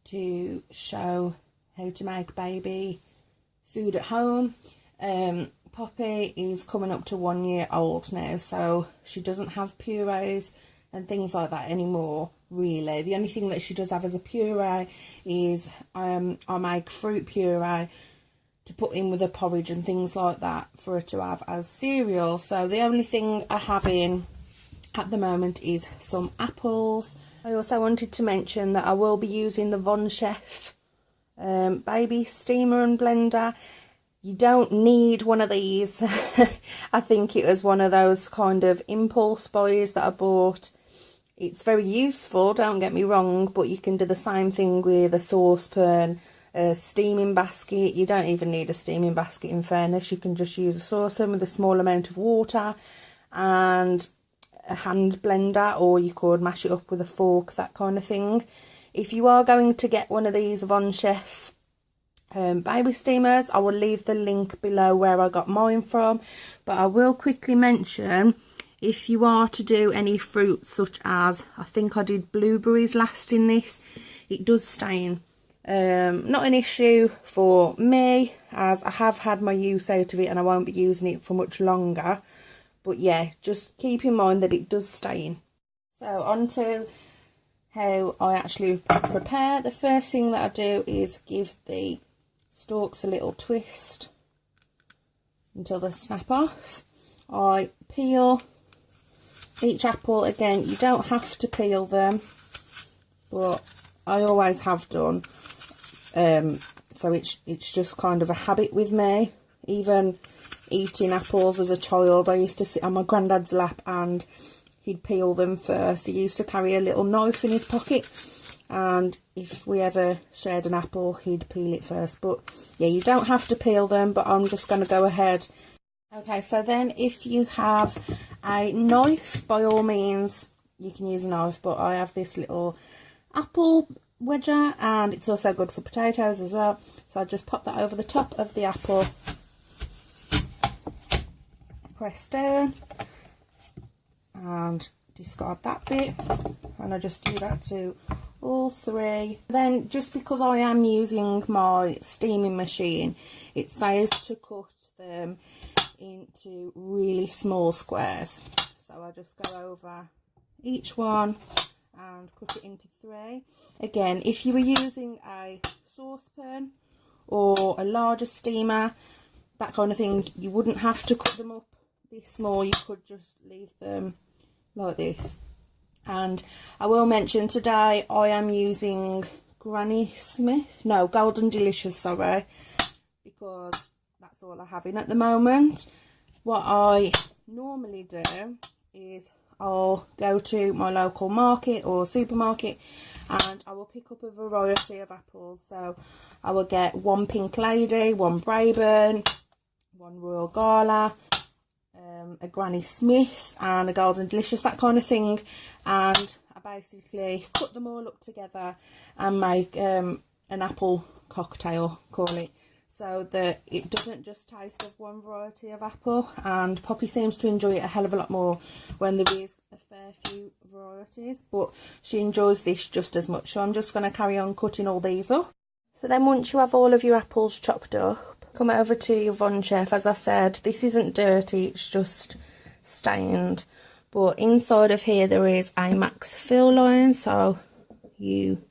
to show how to make baby food at home. Poppy is coming up to 1 year old now, so she doesn't have purees and things like that anymore, really. The only thing that she does have as a puree is I make fruit puree to put in with her porridge and things like that for her to have as cereal. So the only thing I have in at the moment is some apples. I also wanted to mention that I will be using the VonShef baby steamer and blender. You don't need one of these. I think it was one of those kind of impulse buys that I bought. It's very useful, don't get me wrong, but you can do the same thing with a saucepan, a steaming basket. You don't even need a steaming basket, in fairness. You can just use a saucepan with a small amount of water and a hand blender, or you could mash it up with a fork, that kind of thing. If you are going to get one of these VonShef baby steamers, I will leave the link below where I got mine from, but I will quickly mention, if you are to do any fruits, such as, I think I did blueberries last in this, it does stain. Not an issue for me, as I have had my use out of it and I won't be using it for much longer, but yeah, just keep in mind that it does stain. So on to how I actually prepare. The first thing that I do is give the stalks a little twist until they snap off. I peel each apple. Again, you don't have to peel them, but I always have done. So it's just kind of a habit with me. Even eating apples as a child, I used to sit on my granddad's lap and he'd peel them first. He used to carry a little knife in his pocket, and if we ever shared an apple, he'd peel it first. But yeah, you don't have to peel them, but I'm just going to go ahead. Okay, so then if you have a knife, by all means you can use a knife, but I have this little apple wedger, and it's also good for potatoes as well. So I just pop that over the top of the apple, press down and discard that bit, and I just do that to all three. Then, just because I am using my steaming machine, it says to cut them into really small squares, so I just go over each one and cut it into three. Again, if you were using a saucepan or a larger steamer, that kind of thing, you wouldn't have to cut them up this small. You could just leave them like this. And I will mention today I am using Golden Delicious, sorry, because that's all I have in at the moment. What I normally do is I'll go to my local market or supermarket and I will pick up a variety of apples. So I will get one Pink Lady, one Braeburn, one Royal Gala, a Granny Smith and a Golden Delicious, that kind of thing, and I basically cut them all up together and make an apple cocktail, call it, so that it doesn't just taste of one variety of apple. And Poppy seems to enjoy it a hell of a lot more when there is a fair few varieties, but she enjoys this just as much. So I'm just going to carry on cutting all these up. So then once you have all of your apples chopped up, come over to your VonShef. As I said, this isn't dirty, it's just stained. But inside of here there is a max fill line, so you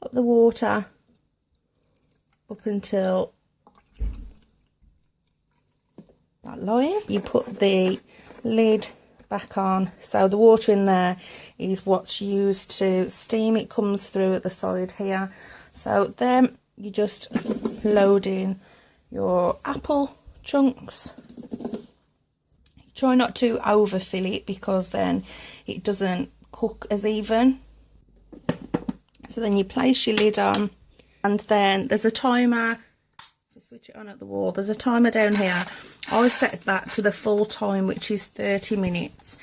put the water up until that line. You put the lid back on, so the water in there is what's used to steam. It comes through at the side here. So then you just load in your apple chunks. Try not to overfill it because then it doesn't cook as even. So then you place your lid on, and then there's a timer. Switch it on at the wall. There's a timer down here. I set that to the full time, which is 30 minutes.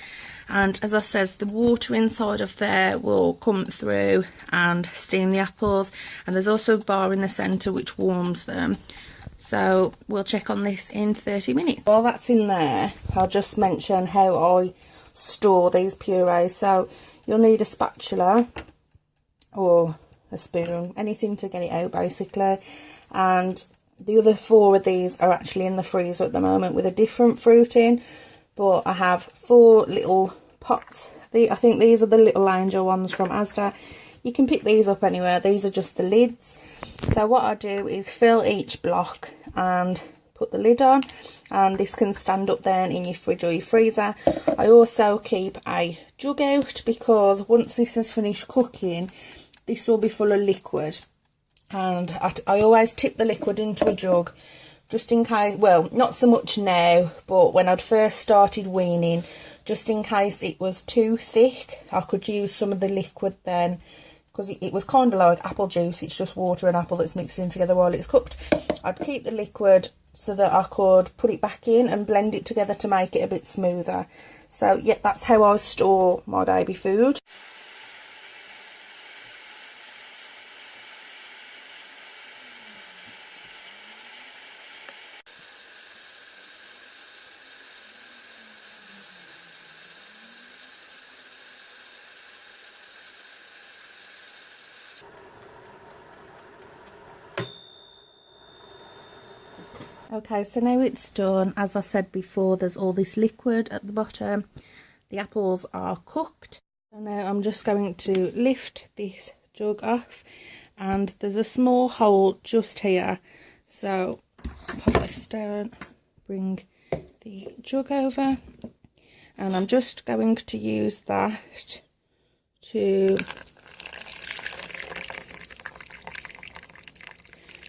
And as I says, the water inside of there will come through and steam the apples, and there's also a bar in the centre which warms them. So we'll check on this in 30 minutes. While that's in there, I'll just mention how I store these purees. So you'll need a spatula or a spoon, anything to get it out basically. And the other 4 of these are actually in the freezer at the moment with a different fruit in, but I have 4 little pots. I think these are the little angel ones from Asda. You can pick these up anywhere. These are just the lids. So what I do is fill each block and put the lid on, and this can stand up then in your fridge or your freezer. I also keep a jug out because once this is finished cooking, this will be full of liquid, and I always tip the liquid into a jug just in case, well, not so much now, but when I'd first started weaning, just in case it was too thick, I could use some of the liquid then, because it was kind of like apple juice. It's just water and apple that's mixed in together while it's cooked. I'd keep the liquid so that I could put it back in and blend it together to make it a bit smoother. So yeah, that's how I store my baby food. Okay, so now it's done. As I said before, there's all this liquid at the bottom. The apples are cooked. So now I'm just going to lift this jug off, and there's a small hole just here. So pop this down, bring the jug over, and I'm just going to use that to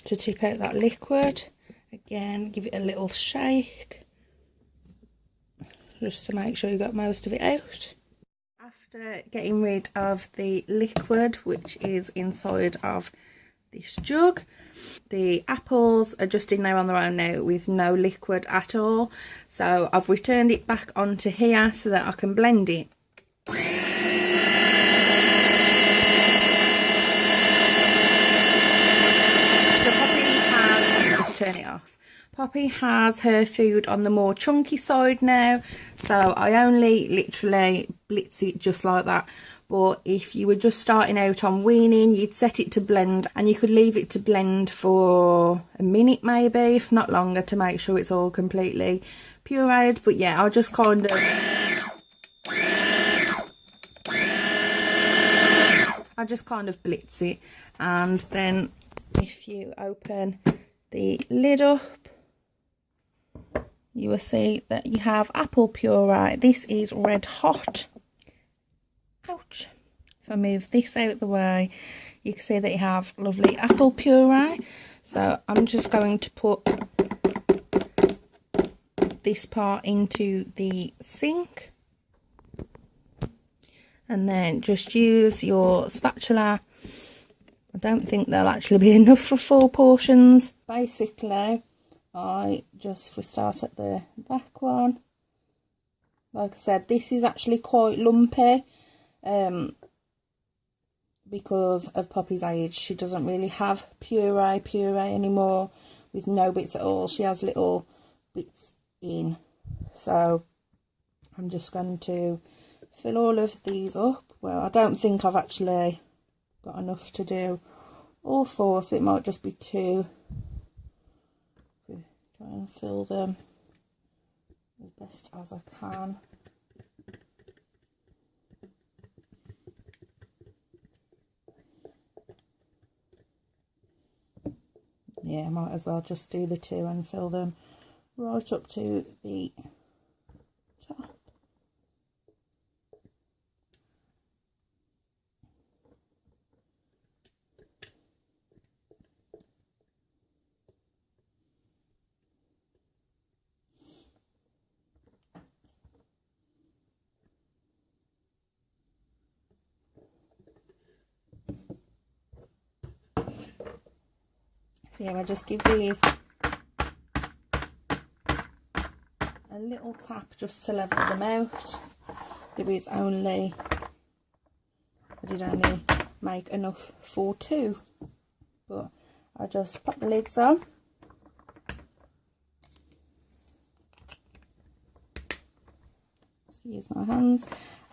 tip out that liquid. Again, give it a little shake just to make sure you got most of it out. After getting rid of the liquid which is inside of this jug, the apples are just in there on their own now with no liquid at all. So I've returned it back onto here so that I can blend it. Turn it off. Poppy has her food on the more chunky side now, so I only literally blitz it just like that. But if you were just starting out on weaning, you'd set it to blend, and you could leave it to blend for a minute maybe, if not longer, to make sure it's all completely pureed. But yeah, I'll just kind of blitz it, and then if you open the lid up, you will see that you have apple puree. This is red hot. Ouch. If I move this out of the way, you can see that you have lovely apple puree. So I'm just going to put this part into the sink, and then just use your spatula. I don't think there'll actually be enough for 4 portions. Basically, if we start at the back one, like I said, this is actually quite lumpy because of Poppy's age. She doesn't really have puree anymore with no bits at all. She has little bits in. So I'm just going to fill all of these up. Well, I don't think I've actually got enough to do all 4, so it might just be 2. Try and fill them as best as I can. Yeah, I might as well just do the 2 and fill them right up to the top. So yeah, I just give these a little tap just to level them out. I did only make enough for 2, but I just pop the lids on. Excuse my hands.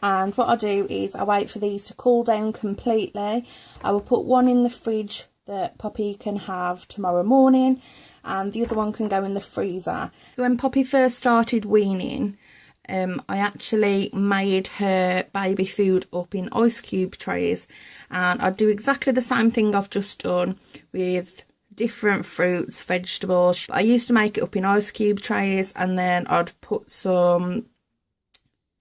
And what I do is I wait for these to cool down completely. I will put one in the fridge that Poppy can have tomorrow morning, and the other one can go in the freezer. So when Poppy first started weaning, I actually made her baby food up in ice cube trays, and I'd do exactly the same thing I've just done with different fruits, vegetables. But I used to make it up in ice cube trays, and then I'd put some,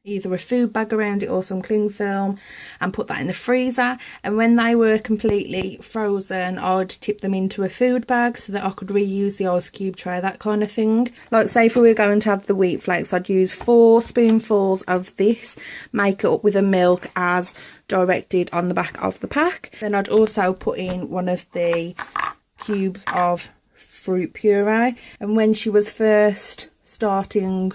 either a food bag around it or some cling film, and put that in the freezer. And when they were completely frozen, I'd tip them into a food bag so that I could reuse the ice cube tray, that kind of thing. Like say if we were going to have the wheat flakes, I'd use 4 spoonfuls of this, make it up with the milk as directed on the back of the pack. Then I'd also put in one of the cubes of fruit puree. And when she was first starting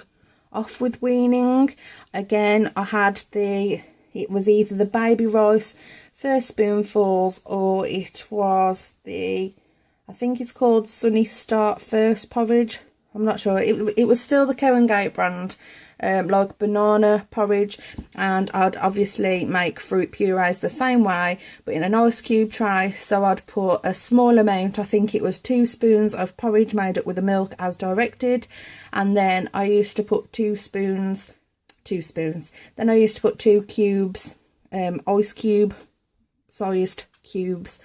off with weaning, again I had it was either the baby rice first spoonfuls, or it was the, I think it's called Sunny Start first porridge, I'm not sure. It was still the Cow and Gate brand, like banana porridge, and I'd obviously make fruit purees the same way but in an ice cube tray. So I'd put a small amount, I think it was 2 spoons of porridge made up with the milk as directed, and then I used to put 2 spoons, then I used to put 2 cubes, ice cube sized cubes,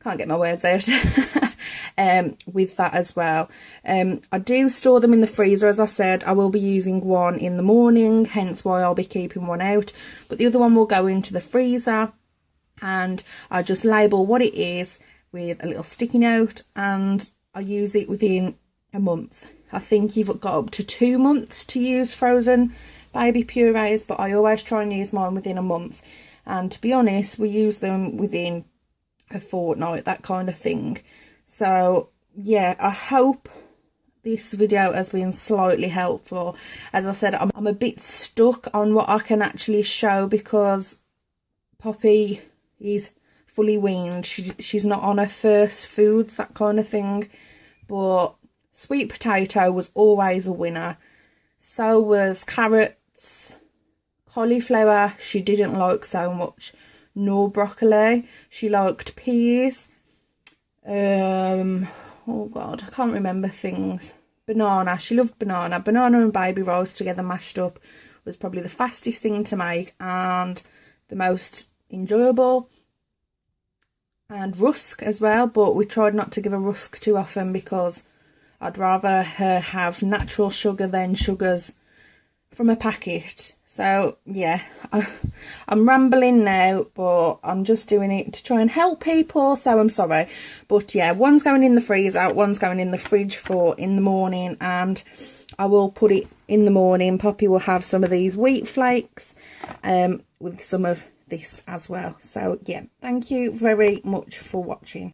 can't get my words out, with that as well. I do store them in the freezer, as I said. I will be using one in the morning, hence why I'll be keeping one out, but the other one will go into the freezer, and I just label what it is with a little sticky note, and I use it within a month. I think you've got up to 2 months to use frozen baby purees, but I always try and use mine within a month, and to be honest, we use them within a fortnight, that kind of thing. So yeah, I hope this video has been slightly helpful. As I said, I'm a bit stuck on what I can actually show because Poppy is fully weaned. She's not on her first foods, that kind of thing, but sweet potato was always a winner. So was carrots. Cauliflower she didn't like so much, nor broccoli. She liked peas. Oh god, I can't remember things. Banana, she loved banana. Banana and baby rice together mashed up was probably the fastest thing to make and the most enjoyable. And rusk as well, but we tried not to give her rusk too often because I'd rather her have natural sugar than sugars from a packet. So yeah, I'm rambling now, but I'm just doing it to try and help people, so I'm sorry. But yeah, one's going in the freezer, one's going in the fridge for in the morning, and I will put it in the morning. Poppy will have some of these wheat flakes with some of this as well. So yeah, thank you very much for watching.